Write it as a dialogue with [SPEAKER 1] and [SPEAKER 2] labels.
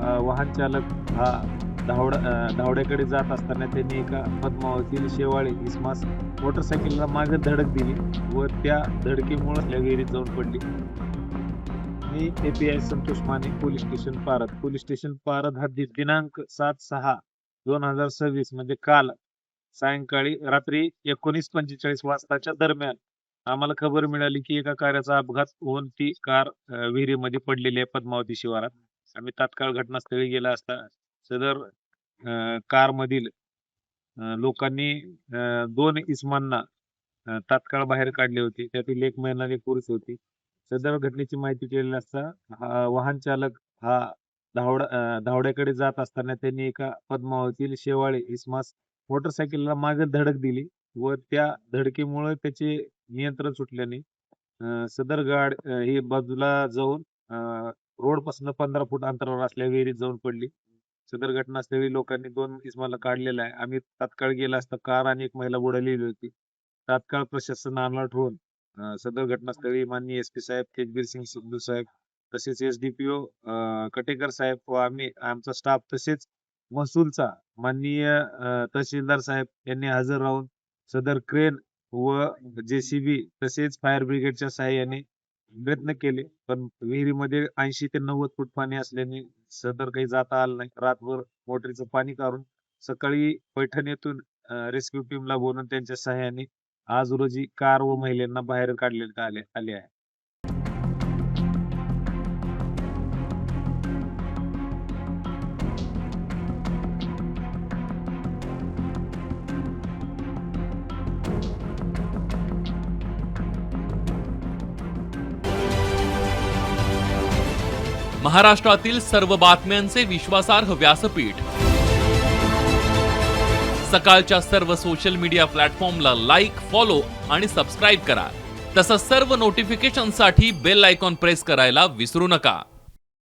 [SPEAKER 1] वाहन चालक हा धावड्याकडे जात असताना त्यांनी एका पद्मावती शेवाळे इसमास मोटरसायकलला मागे धडक दिली व त्या धडकेमुळे त्या विहिरीत जाऊन पडली. मी API Santosh Mane, police station पारद हद्दीत दिनांक 7/6/2026 म्हणजे काल सायंकाळी रात्री 19:45 वाजताच्या दरम्यान आम्हाला खबर मिळाली की एका कारचा अपघात होऊन ती कार विहिरीमध्ये पडलेली आहे पद्मावती शिवारात. आम्ही तात्काळ घटनास्थळी गेला असता सदर कारमधील लोकांनी 2 इसमांना तात्काळ बाहेर काढले होते. त्यातील एक महिला आणि एक पुरुष होती. सदर घटनेची माहिती कळली असता वाहन चालक हा धावड्याकडे जात असताना त्यांनी एका पद्मावती शेवाळे इसमास मोटरसायकलला मागे धडक दिली व त्या धडकेमुळे त्याचे नियंत्रण सुटल्याने सदर ही बाजूला जाऊन रोडपासून 15 फूट अंतरावर असलेल्या विहिरीत जाऊन पडली. सदर घटनास्थळी लोकांनी 2 इसमाला काढलेला आहे. आम्ही तात्काळ गेला असता कार आणि एक महिला बुडालेली होती. तात्काळ प्रशासन अलर्ट होऊन सदर घटनास्थळी माननीय SP साहेब तेजबीर सिंग सिद्धू साहेब तसेच SDPO कटेकर साहेब व आमचा स्टाफ तसेच महसूलचा माननीय तहसीलदार साहेब यांनी हजर राहून सदर क्रेन व JCB तसेच फायर ब्रिगेडच्या सहाय्याने प्रयत्न केले, पण विहिरीमध्ये 80 ते 90 फूट पाणी असल्याने सदर काही जाता आलं नाही. रातभर मोटरीचं पाणी काढून सकाळी पैठण येथून रेस्क्यू टीमला बोलवून त्यांच्या सहाय्याने आज रोजी कार व महिलांना बाहेर काढण्यात आले आहे.
[SPEAKER 2] महाराष्ट्रातील सर्व बातम्यांचे विश्वासार्ह व्यासपीठ. सकाळच्या सर्व सोशल मीडिया प्लॅटफॉर्मला लाईक, फॉलो आणि सबस्क्राईब करा. तसंच सर्व नोटिफिकेशनसाठी बेल आयकॉन प्रेस करायला विसरू नका.